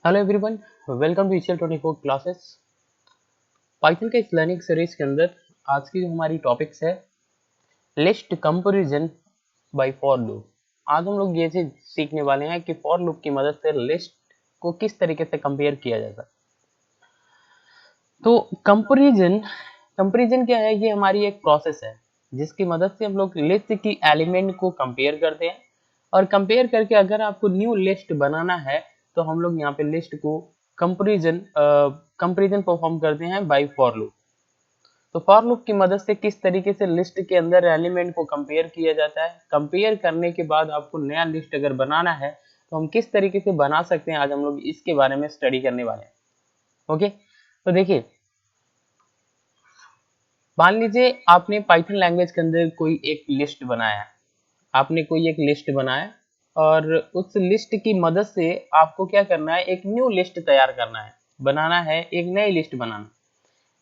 Hello everyone, welcome to ECL 24 classes. Python के इस learning series के अंदर आज की जो हमारी टॉपिक्स है list comparison by for loop. आज हम लोग ये चीज सीखने वाले हैं कि फॉर लूप की मदद से लिस्ट को किस तरीके से कंपेयर किया जाता है। तो कंपैरिजन क्या है? ये हमारी एक प्रोसेस है जिसकी मदद से हम लोग लिस्ट की एलिमेंट को कंपेयर करते हैं और कंपेयर करके अगर आपको न्यू लिस्ट बनाना है तो हम लोग यहाँ पे लिस्ट को कंपैरिजन परफॉर्म करते हैं बाय फॉर लूप। तो फॉर लूप की मदद से किस तरीके से लिस्ट के अंदर एलिमेंट को कंपेयर किया जाता है, कंपेयर करने के बाद आपको नया लिस्ट अगर बनाना है तो हम किस तरीके से बना सकते हैं, आज हम लोग इसके बारे में स्टडी करने वाले हैं। ओके, तो देखिए, मान लीजिए आपने पाइथन लैंग्वेज के अंदर कोई एक लिस्ट बनाया है, आपने कोई एक लिस्ट बनाया और उस लिस्ट की मदद से आपको क्या करना है, एक न्यू लिस्ट तैयार करना है, बनाना है, एक नई लिस्ट बनाना।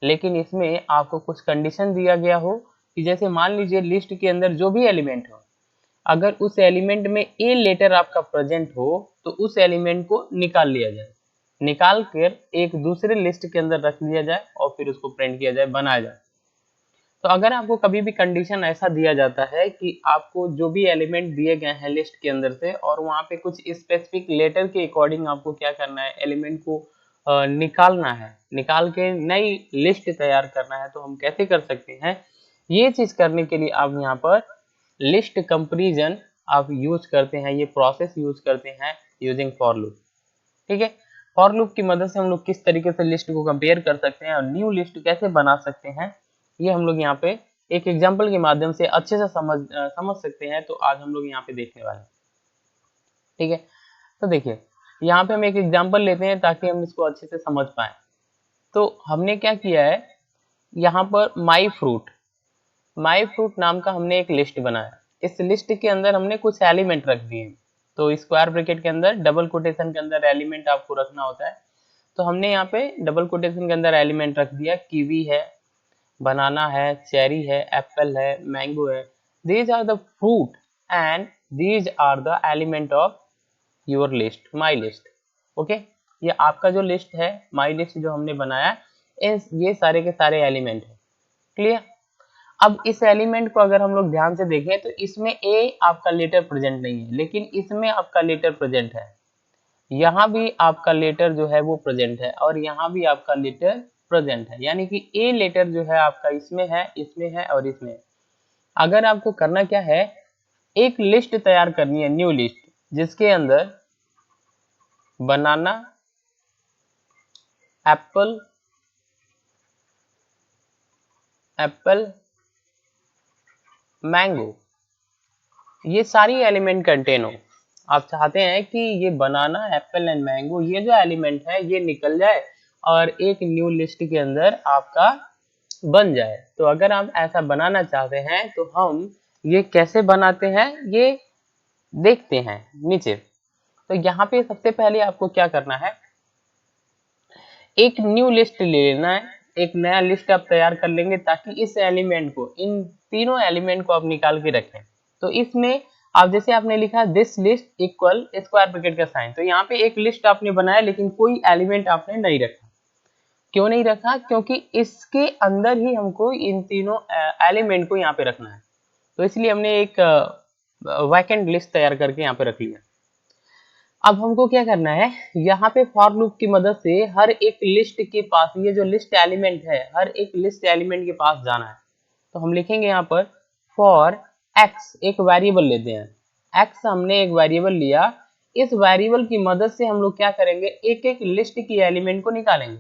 लेकिन इसमें आपको कुछ कंडीशन दिया गया हो कि जैसे मान लीजिए लिस्ट के अंदर जो भी एलिमेंट हो, अगर उस एलिमेंट में ए लेटर आपका प्रेजेंट हो तो उस एलिमेंट को निकाल लिया जाए, निकाल कर एक दूसरे लिस्ट के अंदर रख दिया जाए और फिर उसको प्रिंट किया जाए, बनाया जाए। तो अगर आपको कभी भी कंडीशन ऐसा दिया जाता है कि आपको जो भी एलिमेंट दिए गए हैं लिस्ट के अंदर से और वहाँ पे कुछ स्पेसिफिक लेटर के अकॉर्डिंग आपको क्या करना है, एलिमेंट को निकालना है, निकाल के नई लिस्ट तैयार करना है, तो हम कैसे कर सकते हैं? ये चीज करने के लिए आप यहाँ पर लिस्ट कंपैरिजन आप यूज करते हैं, ये प्रोसेस यूज करते हैं यूजिंग फॉर लूप। ठीक है, फॉर लूप की मदद से हम लोग किस तरीके से लिस्ट को कंपेयर कर सकते हैं और न्यू लिस्ट कैसे बना सकते हैं, ये हम लोग यहाँ पे एक एग्जांपल के माध्यम से अच्छे से समझ सकते हैं। तो आज हम लोग यहाँ पे देखने वाले हैं। ठीक है, तो देखिए, यहाँ पे हम एक एग्जांपल लेते हैं ताकि हम इसको अच्छे से समझ पाए। तो हमने क्या किया है, यहाँ पर माई फ्रूट नाम का हमने एक लिस्ट बनाया। इस लिस्ट के अंदर हमने कुछ एलिमेंट रख दिए। तो स्क्वायर ब्रैकेट के अंदर डबल कोटेशन के अंदर एलिमेंट आपको रखना होता है। तो हमने यहाँ पे डबल कोटेशन के अंदर एलिमेंट रख दिया, कीवी है, बनाना है, चेरी है, एप्पल है, मैंगो है। These are the fruit and these are the element of your list, my list. Okay, ये आपका जो लिस्ट है, माई लिस्ट जो हमने बनाया, ये सारे के सारे एलिमेंट है। क्लियर? अब इस एलिमेंट को अगर हम लोग ध्यान से देखें तो इसमें ए आपका लेटर प्रेजेंट नहीं है, लेकिन इसमें आपका लेटर प्रेजेंट है। यहाँ भी आपका लेटर जो है वो प्रेजेंट है और यहाँ भी आपका लेटर प्रेजेंट है, यानी कि ए लेटर जो है आपका इसमें है, इसमें है और इसमें है। अगर आपको करना क्या है, एक लिस्ट तैयार करनी है, न्यू लिस्ट, जिसके अंदर बनाना, एप्पल, मैंगो, ये सारी एलिमेंट कंटेन हो। आप चाहते हैं कि ये बनाना, एप्पल एंड मैंगो, ये जो एलिमेंट है ये निकल जाए और एक न्यू लिस्ट के अंदर आपका बन जाए। तो अगर आप ऐसा बनाना चाहते हैं तो हम ये कैसे बनाते हैं ये देखते हैं नीचे। तो यहाँ पे सबसे पहले आपको क्या करना है, एक न्यू लिस्ट ले लेना है, एक नया लिस्ट आप तैयार कर लेंगे ताकि इस एलिमेंट को, इन तीनों एलिमेंट को आप निकाल के रखें। तो इसमें आप जैसे आपने लिखा this list equal square bracket का साइन, तो यहाँ पे एक लिस्ट आपने बनाया लेकिन कोई एलिमेंट आपने नहीं रखा। क्यों नहीं रखा? क्योंकि इसके अंदर ही हमको इन तीनों एलिमेंट को यहाँ पे रखना है, तो इसलिए हमने एक वैकेंट लिस्ट तैयार करके यहाँ पे रख लिया। अब हमको क्या करना है, यहाँ पे फॉर लूप की मदद से हर एक लिस्ट के पास, ये जो लिस्ट एलिमेंट है, हर एक लिस्ट एलिमेंट के पास जाना है। तो हम लिखेंगे यहाँ पर फॉर एक्स, एक वेरिएबल लेते हैं, एक्स हमने एक वेरिएबल लिया। इस वेरिएबल की मदद से हम लोग क्या करेंगे, एक एक लिस्ट की एलिमेंट को निकालेंगे।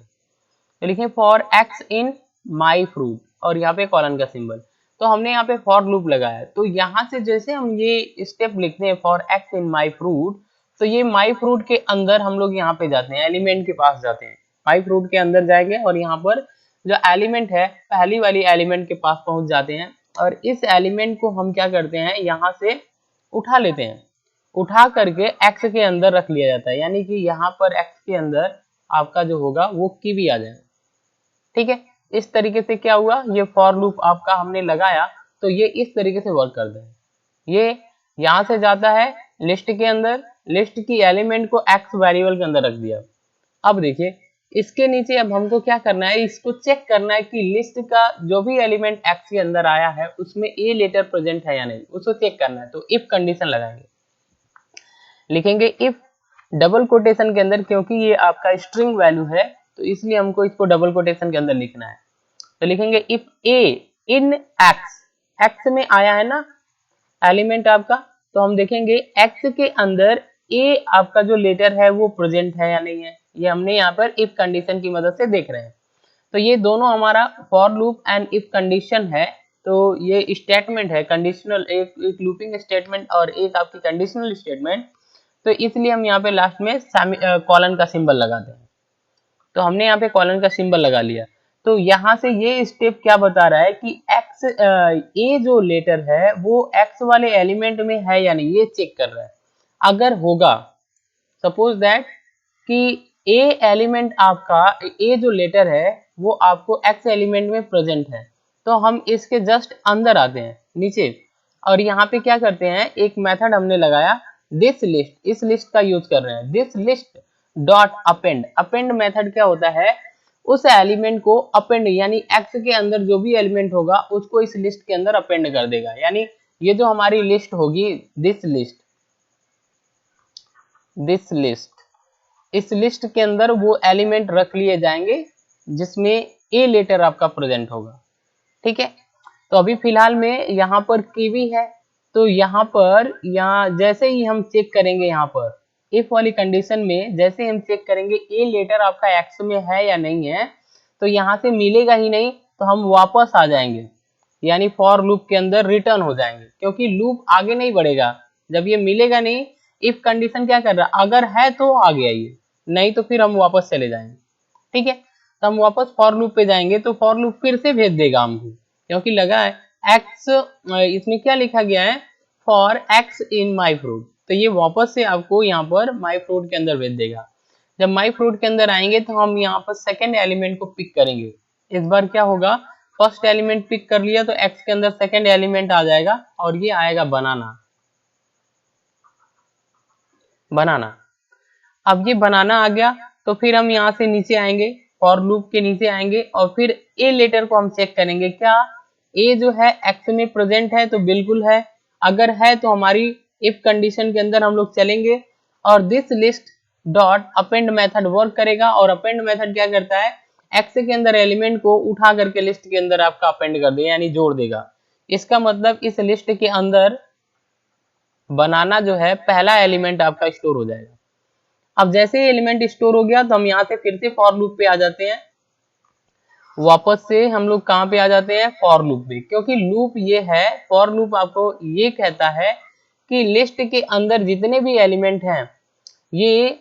तो लिखें for x in my fruit और यहाँ पे कॉलन का सिंबल। तो हमने यहाँ पे फॉर लूप लगाया। तो यहाँ से जैसे हम ये स्टेप लिखते हैं for x in my fruit, तो ये माई फ्रूट के अंदर हम लोग यहाँ पे जाते हैं, एलिमेंट के पास जाते हैं, माई फ्रूट के अंदर जाएंगे और यहाँ पर जो एलिमेंट है, पहली वाली एलिमेंट के पास पहुंच जाते हैं और इस एलिमेंट को हम क्या करते हैं, यहाँ से उठा लेते हैं, उठा करके एक्स के अंदर रख लिया जाता है, यानी कि यहाँ पर एक्स के अंदर आपका जो होगा वो कीवी आ जाए। ठीक है, इस तरीके से क्या हुआ, ये फॉर लूप आपका हमने लगाया तो ये इस तरीके से वर्क करता है। ये यहाँ से जाता है लिस्ट के अंदर, लिस्ट की एलिमेंट को एक्स वेरिएबल के अंदर रख दिया, अब देखिए इसके नीचे अब हमको क्या करना है, इसको चेक करना है कि लिस्ट का जो भी एलिमेंट एक्स के अंदर आया है उसमें ए लेटर प्रेजेंट है या नहीं, उसको चेक करना है। तो इफ कंडीशन लगाएंगे, लिखेंगे इफ डबल कोटेशन के अंदर, क्योंकि ये आपका स्ट्रिंग वैल्यू है तो इसलिए हमको इसको डबल कोटेशन के अंदर लिखना है। तो लिखेंगे if A in x, x में आया है ना एलिमेंट आपका, तो हम देखेंगे एक्स के अंदर ए आपका जो लेटर है वो प्रेजेंट है या नहीं है, ये हमने यहाँ पर इफ कंडीशन की मदद से देख रहे हैं। तो ये दोनों हमारा for loop and if condition है, तो ये स्टेटमेंट है कंडीशनल, एक लूपिंग स्टेटमेंट और एक आपकी कंडीशनल स्टेटमेंट। तो इसलिए हम यहाँ पे लास्ट में कॉलन का सिंबल लगाते हैं। तो हमने यहाँ पे कॉलन का सिंबल लगा लिया। तो यहाँ से ये स्टेप क्या बता रहा है कि एक्स ए जो लेटर है वो एक्स वाले एलिमेंट में है या नहीं, ये चेक कर रहा है। अगर होगा, सपोज दैट कि ए एलिमेंट आपका, ए जो लेटर है वो आपको एक्स एलिमेंट में प्रेजेंट है, तो हम इसके जस्ट अंदर आते हैं नीचे, और यहाँ पे क्या करते हैं, एक मेथड हमने लगाया दिस लिस्ट, इस लिस्ट का यूज कर रहे हैं, this list dot append. Append method क्या होता है, उस एलिमेंट को अपेंड, यानी एक्स के अंदर जो भी एलिमेंट होगा उसको इस लिस्ट के अंदर अपेंड कर देगा। यानी ये जो हमारी लिस्ट होगी, दिस लिस्ट, दिस लिस्ट, इस लिस्ट के अंदर वो एलिमेंट रख लिए जाएंगे जिसमें ए लेटर आपका प्रेजेंट होगा। ठीक है, तो अभी फिलहाल में यहाँ पर कीवी है, तो यहाँ पर जैसे ही हम चेक करेंगे, यहाँ पर इफ वाली कंडीशन में जैसे ही हम चेक करेंगे ए लेटर आपका एक्स में है या नहीं है, तो यहाँ से मिलेगा ही नहीं, तो हम वापस आ जाएंगे, यानी फॉर लूप के अंदर रिटर्न हो जाएंगे, क्योंकि लूप आगे नहीं बढ़ेगा जब ये मिलेगा नहीं। इफ कंडीशन क्या कर रहा है, अगर है तो आ गया ये, नहीं तो फिर हम वापस चले जाएंगे। ठीक है, तो हम वापस फॉर लूप पे जाएंगे, तो फॉर लूप फिर से भेज देगा हमको, क्योंकि लगा है एक्स, इसमें क्या लिखा गया है, for x in my fruit, तो ये वापस से आपको यहाँ पर माई फ्रूट के अंदर भेज देगा। जब माई फ्रूट के अंदर आएंगे तो हम यहाँ पर सेकेंड एलिमेंट को पिक करेंगे। इस बार क्या होगा, फर्स्ट एलिमेंट पिक कर लिया तो एक्स के अंदर सेकेंड एलिमेंट आ जाएगा, और ये आएगा बनाना, बनाना। अब ये बनाना आ गया, तो फिर हम यहाँ से नीचे आएंगे, फॉर लूप के नीचे आएंगे, और फिर ए लेटर को हम चेक करेंगे, क्या ए जो है एक्स में प्रेजेंट है, तो बिल्कुल है। अगर है तो हमारी इफ कंडीशन के अंदर हम लोग चलेंगे, और this list dot append method work करेगा, और अपेंड मेथड क्या करता है, एक्स के अंदर एलिमेंट को उठा करके लिस्ट के अंदर आपका अपेंड कर देगा, यानी जोड़ देगा। इसका मतलब इस लिस्ट के अंदर बनाना जो है पहला एलिमेंट आपका स्टोर हो जाएगा। अब जैसे ही एलिमेंट स्टोर हो गया तो हम यहाँ से फिर से फॉर लूप पे आ जाते हैं, वापस से हम लोग कहाँ पे आ जाते हैं, फॉर लूप पे, क्योंकि लूप ये है, फॉर लूप आपको ये कहता है कि लिस्ट के अंदर जितने भी एलिमेंट हैं ये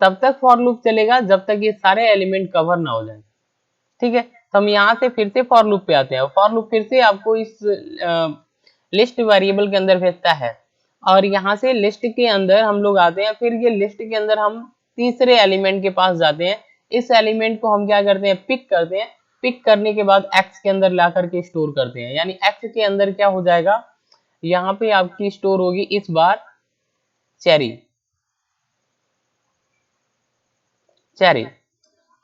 तब तक फॉर लूप चलेगा जब तक ये सारे एलिमेंट कवर ना हो जाए। ठीक है, तो हम यहाँ से फिर से फॉर लूप पे आते हैं, फॉर लूप फिर से आपको इस लिस्ट वेरिएबल के अंदर भेजता है, और यहाँ से लिस्ट के अंदर हम लोग आते हैं, फिर ये लिस्ट के अंदर हम तीसरे एलिमेंट के पास जाते हैं, इस एलिमेंट को हम क्या करते हैं, पिक करते हैं, पिक करने के बाद एक्स के अंदर ला करके स्टोर करते हैं, यानी एक्स के अंदर क्या हो जाएगा, यहाँ पे आपकी स्टोर होगी इस बार चेरी, चेरी।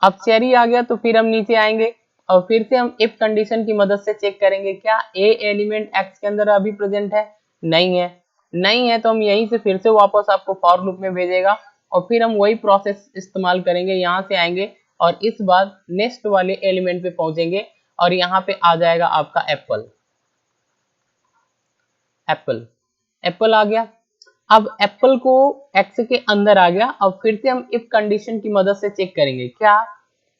अब चेरी आ गया तो फिर हम नीचे आएंगे, और फिर से हम इफ कंडीशन की मदद से चेक करेंगे, क्या ए एलिमेंट एक्स के अंदर अभी प्रेजेंट है, नहीं है, नहीं है, तो हम यहीं से फिर से वापस आपको फॉर लूप में भेजेगा, और फिर हम वही प्रोसेस इस्तेमाल करेंगे, यहाँ से आएंगे और इस बार नेक्स्ट वाले एलिमेंट पे पहुंचेंगे, और यहाँ पे आ जाएगा आपका एप्पल, एप्पल, एप्पल आ गया। अब एप्पल को एक्स के अंदर आ गया, अब फिर से हम इफ कंडीशन की मदद से चेक करेंगे, क्या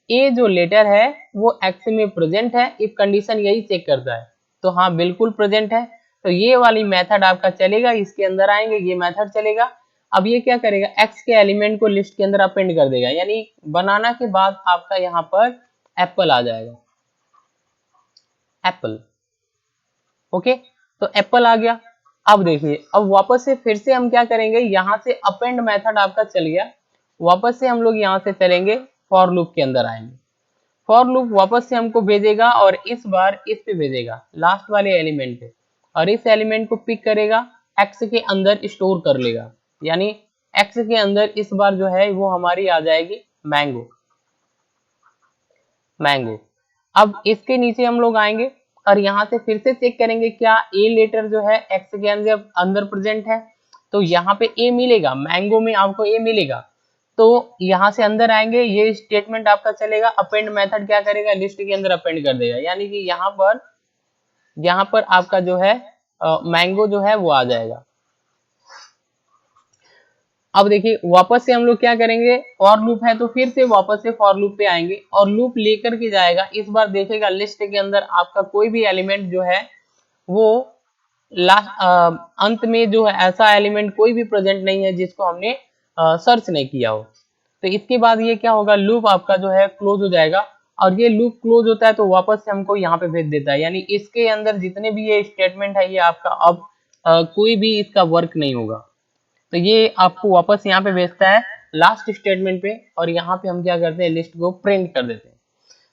ए जो लेटर है वो एक्स में प्रेजेंट है, इफ कंडीशन यही चेक करता है, तो हाँ बिल्कुल प्रेजेंट है, तो ये वाली मेथड आपका चलेगा, इसके अंदर आएंगे ये मेथड चलेगा। अब ये क्या करेगा, एक्स के एलिमेंट को लिस्ट के अंदर अपेंड कर देगा, यानी बनाना के बाद आपका यहाँ पर एप्पल आ जाएगा, एप्पल। ओके, तो एप्पल आ गया। अब देखिए, अब वापस से फिर से हम क्या करेंगे, यहाँ से अपेंड मेथड आपका चल गया, वापस से हम लोग यहाँ से चलेंगे, फॉर लूप के अंदर आएंगे, फॉर लूप वापस से हमको भेजेगा, और इस बार इस पे भेजेगा लास्ट वाले एलिमेंट पे, और इस एलिमेंट को पिक करेगा, एक्स के अंदर स्टोर कर लेगा, यानी एक्स के अंदर इस बार जो है वो हमारी आ जाएगी मैंगो, मैंगो। अब इसके नीचे हम लोग आएंगे और यहाँ से फिर से चेक करेंगे क्या ए लेटर जो है एक्स के अंदर प्रेजेंट है, तो यहाँ पे ए मिलेगा, मैंगो में आपको ए मिलेगा। तो यहाँ से अंदर आएंगे, ये स्टेटमेंट आपका चलेगा, अपेंड मेथड क्या करेगा, लिस्ट के अंदर अपेंड कर देगा, यानी कि यहाँ पर आपका जो है मैंगो जो है वो आ जाएगा। अब देखिए वापस से हम लोग क्या करेंगे, फॉर लूप है तो फिर से वापस से फॉर लूप पे आएंगे और लूप लेकर के जाएगा। इस बार देखेगा लिस्ट के अंदर आपका कोई भी एलिमेंट जो है वो लास्ट अंत में जो है ऐसा एलिमेंट कोई भी प्रेजेंट नहीं है जिसको हमने सर्च नहीं किया हो। तो इसके बाद ये क्या होगा, लूप आपका जो है क्लोज हो जाएगा और ये लूप क्लोज होता है तो वापस से हमको यहाँ पे भेज देता है, यानी इसके अंदर जितने भी ये स्टेटमेंट है ये आपका अब कोई भी इसका वर्क नहीं होगा। तो ये आपको वापस यहाँ पे भेजता है लास्ट स्टेटमेंट पे और यहाँ पे हम क्या करते हैं, लिस्ट को प्रिंट कर देते हैं।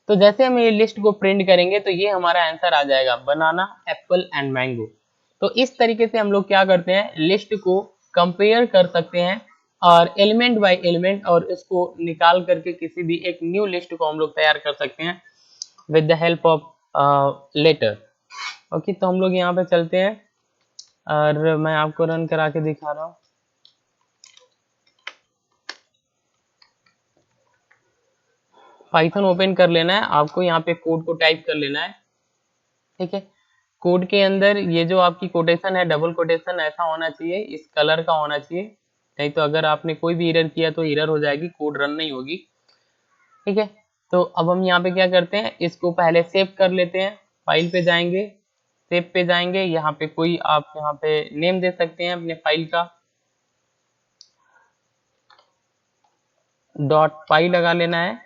तो जैसे हम ये लिस्ट को प्रिंट करेंगे तो ये हमारा आंसर आ जाएगा, बनाना एप्पल एंड मैंगो। तो इस तरीके से हम लोग क्या करते हैं, लिस्ट को कंपेयर कर सकते हैं और एलिमेंट बाय एलिमेंट, और इसको निकाल करके किसी भी एक न्यू लिस्ट को हम लोग तैयार कर सकते हैं with the help of letter. Okay, तो हम लोग यहाँ पे चलते हैं और मैं आपको रन करा के दिखा रहा हूँ। पाइथन ओपन कर लेना है आपको, यहाँ पे कोड को टाइप कर लेना है। ठीक है, कोड के अंदर ये जो आपकी कोटेशन है, डबल कोटेशन ऐसा होना चाहिए, इस कलर का होना चाहिए, नहीं तो अगर आपने कोई भी एरर किया तो एरर हो जाएगी, कोड रन नहीं होगी। ठीक है, तो अब हम यहाँ पे क्या करते हैं, इसको पहले सेव कर लेते हैं। फाइल पे जाएंगे, सेव पे जाएंगे, यहाँ पे कोई आप यहाँ पे नेम दे सकते हैं अपने फाइल का, .py लगा लेना है।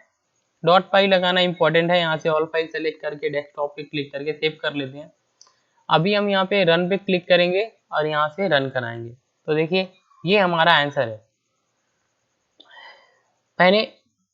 .py लगाना इंपॉर्टेंट है, यहाँ से ऑल फाइल सेलेक्ट करके डेस्कटॉप पे क्लिक करके सेव कर लेते हैं। अभी हम यहाँ पे रन पे क्लिक करेंगे और यहाँ से रन कराएंगे, तो देखिए ये हमारा आंसर है। पहले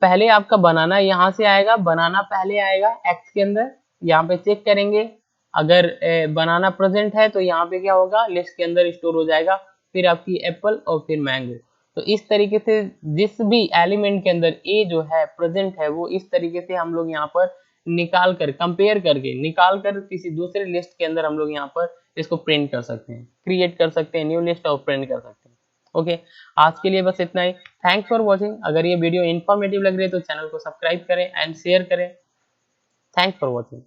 पहले आपका बनाना यहाँ से आएगा, बनाना पहले आएगा एक्स के अंदर, यहाँ पे चेक करेंगे अगर बनाना प्रेजेंट है तो यहाँ पे क्या होगा, लिस्ट के अंदर स्टोर हो जाएगा, फिर आपकी एप्पल और फिर मैंगो। तो इस तरीके से जिस भी एलिमेंट के अंदर ए जो है प्रेजेंट है वो इस तरीके से हम लोग यहाँ पर निकाल कर, कंपेयर करके निकाल कर किसी दूसरे लिस्ट के अंदर हम लोग यहाँ पर इसको प्रिंट कर सकते हैं, क्रिएट कर सकते हैं न्यू लिस्ट और प्रिंट कर सकते हैं। ओके, आज के लिए बस इतना ही। Thanks for watching. अगर ये वीडियो इन्फॉर्मेटिव लग रही है तो चैनल को सब्सक्राइब करें एंड शेयर करें। Thanks for watching.